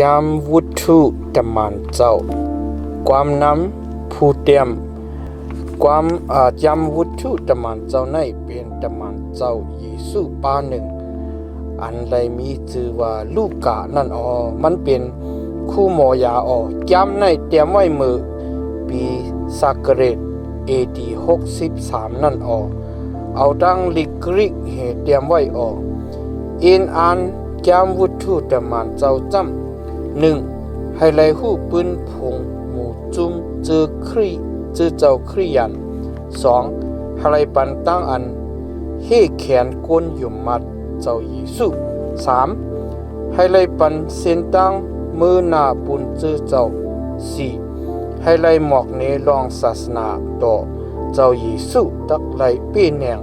จำวุถุตมันเจ้าความนำผู้เตรียมความจำวุถุตมันเจ้าในเป็นตมันเจ้าเยซูป้าหนึ่งอันใดมีชื่อว่าลูกานั่นมันเป็นคู่หมอยาจำในเตรียมไว้มือปีศักราชAD 63นั่นเอาดังลิกริกเหเตรียมไว้อินอันจำวุถุตมันเจ้าจำ1ให้ไลหูปืนผงหมู่จุ้มเจอเจ้าคริยัน2ให้ไลปันตั้งอันเฮแขนก้นยุ่มมัดเจ้าเยซู3ให้ไลปันเส้นตั้งมือหน้าปุนเจอเจ้า4ให้ไลหมอกเนลองศาสนาต่อเจ้าเยซูตักไลเป้แนง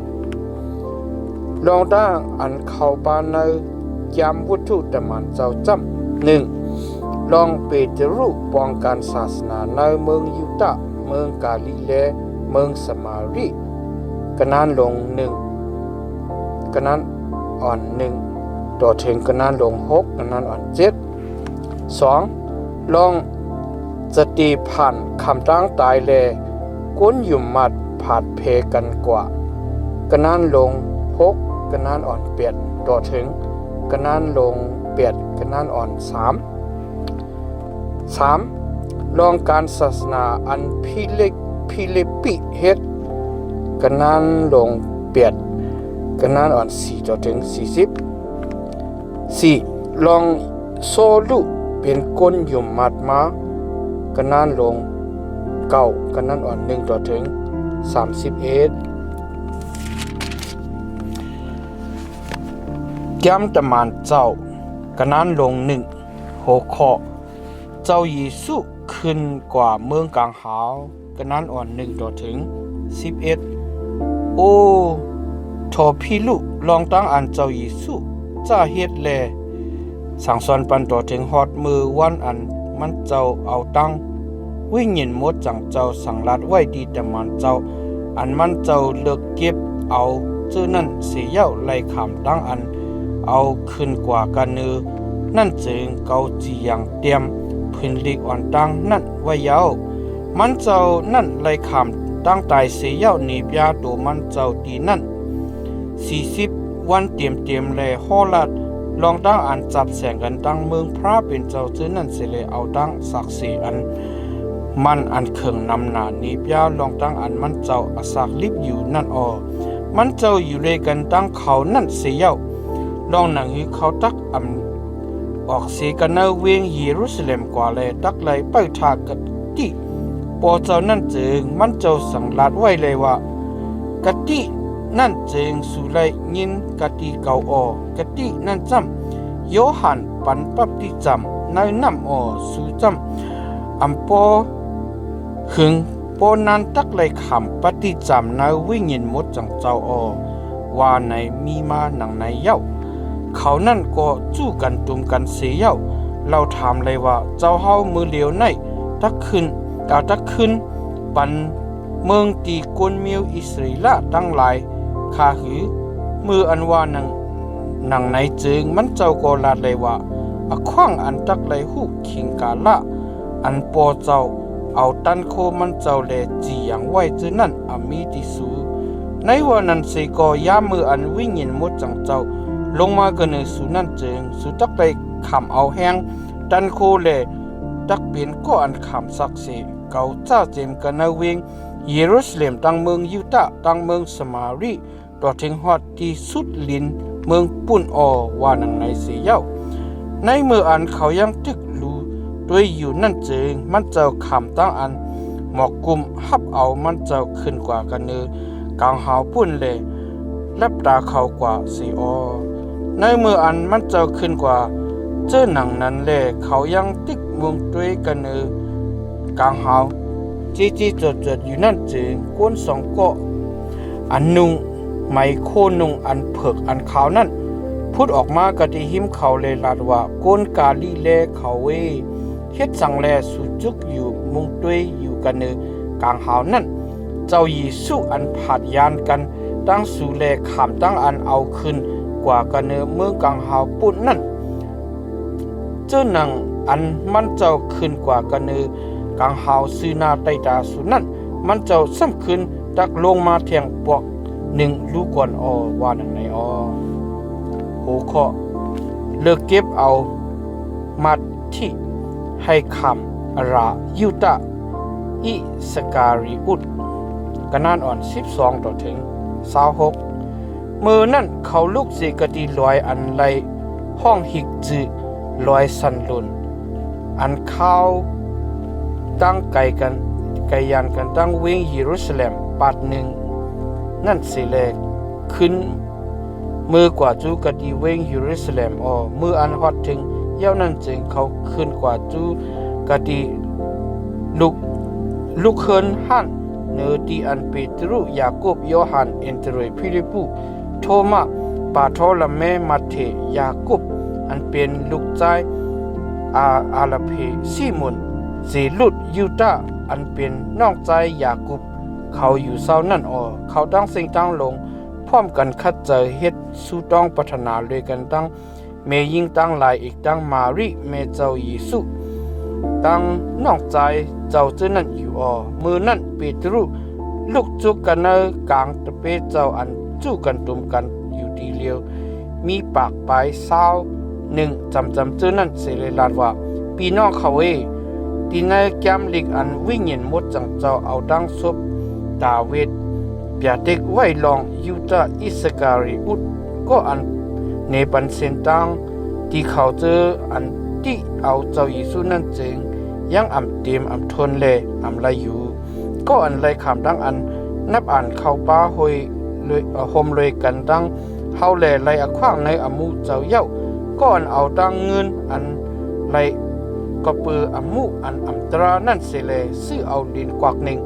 ลองตั้งอันเข้าปานในยามวุถุตมันเจ้าจำ1ลองเปเตรุป้องกันศาสนาในเมืองยูดาห์เมืองกาลิเลเมืองสมารีกะนั้นลง1กะนั้นอ่อน1ต่อถึงกะนั้นลง6กะนั้นอ่อน7 2ลองสติผ่านคำตั้งตายแลก้นยุ่มมัดผาดเพกันกว่ากะนั้นลง6กะนั้นอ่อน8ต่อถึงกะนั้นลง8กะนั้นอ่อน3ลองการศาสนาอันพิลิปปิเฮ็ดกะนั้นลง8กะนั้นอ่อน4ต่อถึง40ลองโซลุเป็นก้นยุ่มมัดมากะนั้นลง9กะนั้นอ่อน1ต่อถึง31จำตะมานเจ้ากะนั้นลง1หัวข้อเจ้าเยซูขึ้นกว่าเมืองกลางหาวกะนั้นอ่อน1ต่อถึง11โอ้ทอพี่ลูกลองตั้งอันเจ้าเยซูจะเฮ็ดแลสั่งสอนปันต่อถึงฮอดมือวันอันมันเจ้าเอาตั้งวิ่งยินหมดจังเจ้าสั่งลัดไว้ดีแต่มันเจ้าอันมันเจ้าเลิกเก็บเอาเจ้านั่นเสียเย้าไล่ขามตั้งอันเอาขึ้นกว่ากันนั่นจึงเกาจีอย่างเตรียมพื้นลิกอ่อนตั้งนั่นไว้ยาวมันเจ้านั่นไล่ขามตั้งตายเสียเย้าหนีบยาตัวมันเจ้าดีนั่น40วันเตรียมแลฮอลัดลองตั้งอันจับแสงกันตั้งเมืองพระเป็นเจ้าเจ้านั่นเสเลยเอาตั้งศักดิ์ศรีอันมันอันเขิงนำหนานีบยาลองตั้งอันมันเจ้าอาศักลิบอยู่นั่นมันเจ้าอยู่เลยกันตั้งเขานั่นเสียเย้าลองหนังหือเขาตักออกเสียกันเนเวียงเยรูซาเล็มกว่าเลยตักเลยไปทากะติปอเจ้านั่นจึงมันเจ้าสั่งลาดไว้เลยว่ากะตินั่นจึงสุไลยินกะติเก่ากะตินั่นจำโยฮันปันปับติจำในน้ำสุจำอัมปอหึงปอนันตักเลยขำปฏิจำในวิ่งยินหมดจังเจ้าว่าในมีมาหนังในเย้าเขานั่นก็จู้กันตุมกันเสียเย้าเราถามเลยว่าเจ้าเฮามือเหลียวในตักขึ้นปันเมืองตีกวนเมียวอิสราเอลตั้งหลายคาหือมืออันว่าหนังในจึงมันเจ้าก็ลาดเลยว่าขว้างอันตักเลยหูขิงกาละอันปอเจ้าเอาตันโคมันเจ้าแลจีอย่างไว้จึนั่นมีติสูในวันนั้นเสก็ยามืออันวิ่งยินหมดจังเจ้าลงมากันสุนั่นจึงสุตักไปขำเอาแห้งตันโคแลตักเป็นก็อันขำสักเสเก่าจ้าเจมกันเวงเยรูซาเล็มตั้งเมืองยูดาห์ตั้งเมืองสมารีต่อถึงฮอดที่สุดลินเมืองปุ่นว่านังในเสียเย้าในเมื่ออันเขายังตึกรู้ด้วยอยู่นั่นจึงมันเจ้าขำตั้งอันหมอกกุมฮับเอามันเจ้าขึ้นกว่ากันกลางหาวปุ่นเลยลับตาเขากว่าสีในเมื่ออันมันเจ้าขึ้นกว่าเจ้าหนังนั้นแลเขายังตึกมุงด้วยกันกลางหาวจีจดอยู่นั่นจึงก้น2เกาะอันนุงไมโคนุงอันเผือกอันขาวนั่นพูดออกมากะติหิมเขาเลยลาดว่าก้นกาลีแลเขาเฮ็ดสังแลสุจุกอยู่มุงด้วยอยู่กันกลางหาวนั่นเจ้าเยซูอันผาดยานกันตั้งสู่แลขามตั้งอันเอาขึ้นกว่ากันเมืองกลางหาวปุ่นนั่น จ จ้าหนังอันมันเจ้าขึ้นกว่ากันเนือกางหาวซื้อนาไตตาสุนั่นมันเจ้าซ้ำขึ้นตักลงมาแทงปวกหนึ่งลูกก่อนว่าหนังในโหข้อเลิกเก็บเอามัดที่ให้คำรายุตะอิสการิอุดกันนานอ่อน12ต่อถึง26มือนั่นเขาลูกเสกตีลอยอันไรห้องหิกจือลอยสันลุนอันเข้าตั้งไกยันกันตั้งเวงเยรูซาเล็มปัดหนึ่งนั่นสิเลขึ้นมือกว่าจูกตีเวงเยรูซาเล็มมืออันฮอดถึงเย้านั่นจึงเขาขึ้นกว่าจูกตีลูกเคินหันเนื้อที่อันเปตรุยาโคบโยฮันเอนเตรฟิลิปุโทมาปาโทลเมมาเทยาโคบอันเป็นลูกใจอาลาเพซิมุนเซลุดยูตาอันเป็นน้องใจยาโคบเขาอยู่เศร้านั่นเขาตั้งสิ่งตั้งลงพร้อมกันคัดเจอเฮ็ดสู้ต้องพัฒนาเลยกันตั้งเมยิงตั้งหลายอีกตั้งมาริเมเจ้าเยซูตั้งน้องใจเจ้าเจ้านั่นอยู่มือนั่นเปตรุลูกจุกกันเนกลางตะเปเจ้าอันจู้กันตุมกันอยู่ดีเลียวมีปากปลายเศร้าหนึ่งจำเจ้านั่นเสเลลาดว่าปีน้องเขาตีในแกมลิกอันวิ่งเห็นมดจังเจ้าเอาดังซบดาเวดเปียเด็กไว้ลองยูตาอิสการิอุดก็อันเนปันเซนตังที่เขาเจออันที่เอาเจ้าเยซูนั่นจึงยังอำเต็มอำทนเลยอำไรอยู่ก็อันไรคำดังอันนับอ่านเข้าป้าหอยเลยหมเลยกันดังเฮาแลไรอขว้างในอมูเจ้าเย้าก็อันเอาดังเงินอันไรก็เปืออมูอันอำตรานั่นเสเลซื้อเอาดินกวักหนึ่ง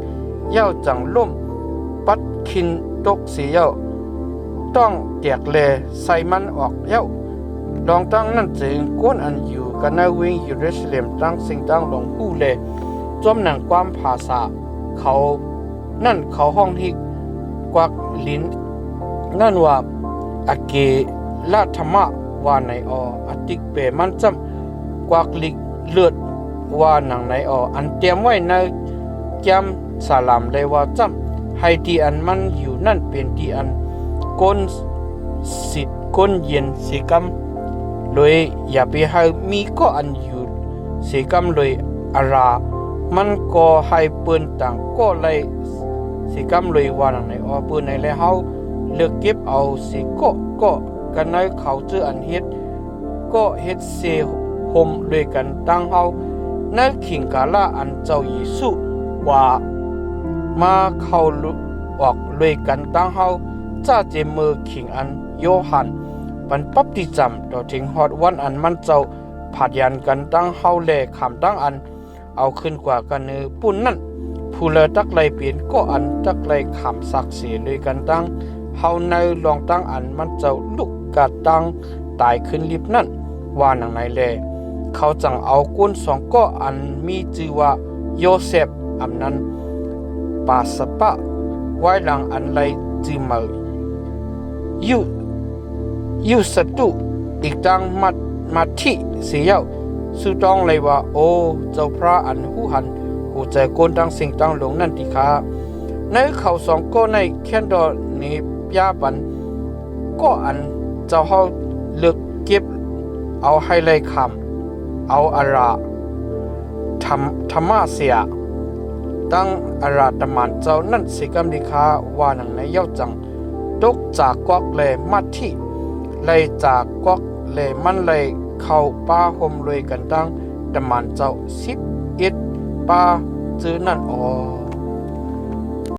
เย้าจังล่มปัดคินตกเสียเย้าต้องแจกแลใส่มันออกเย้าดองตั้งนั่นจึงก้นอันอยู่กันในเวงเยรูซาเล็มตั้งสิ่งตั้งหลงหูเลจอมหนังความภาษาเขานั่นเขาห้องที่กวักลิ้นนั่นว่าอเกลาธรรมะว่าในอติกเปมันจำกวักลิกเลือดว่าหนังในอันเตรียมไว้ในแกมสาลามเลยว่าจำให้ที่อันมันอยู่นั่นเป็นที่อันก้นสิทธิ์ก้นเย็นสิกรรมเลยอย่าไปให้มีก็อันอยู่เสกำเลยอารามันก็ให้เปิ้นต่างก็เลยเสกำเลยว่าหนังในเปิ้นในแล้วเฮาเลือกเก็บเอาสิก็กันในเขาเจออันเฮ็ดก็เฮ็ดเสหมเลยกันตั้งเฮาในขิงกาลาอันเจ้าเยซูว่ามาเข้าออกเลยกันตั้งเฮาจ้าเจมือขิงอันโยฮันปันปั๊บที่จำต่อถึงฮอดวันอันมันเจ้าผัดยันกันตั้งเฮาแลคำตั้งอันเอาขึ้นกว่ากันเนือปุ่นนั่นผู้เลตักไลเปลี่ยนก็อันตักไลคำสักเสียเลยกันตั้งเฮาในลองตั้งอันมันเจ้าลุกกาตั้งตายขึ้นลิบนั่นว่าหนังไหนแลเขาจังเอาก้นสองก็อันมีชื่อว่าโยเซฟอำนั้นปาสปะไว้หลังอันไรจือมายูสตุอีกดังมาที่เสียวสุดองเลยว่าโอ้เจ้าพระอันหูหันหูใจโกนตั้งสิ่งตั้งหลงนั่นที่ข้าในเขาสองก็ในแคนดอนี้ยาปันก็อันเจ้าเขาเลือกเก็บเอาให้เลยคำเอาอาราธรรมะเสียตั้งอาราตมานเจ้านั่นสิกรรมดีข้าว่าหนังในเย้าจังตกจากกวักเลยมาที่เลยจากกวักเลยมันเลยเข้าป้าห่มเลยกันตั้งตมานเจ้า11ป้าจื้อนั่น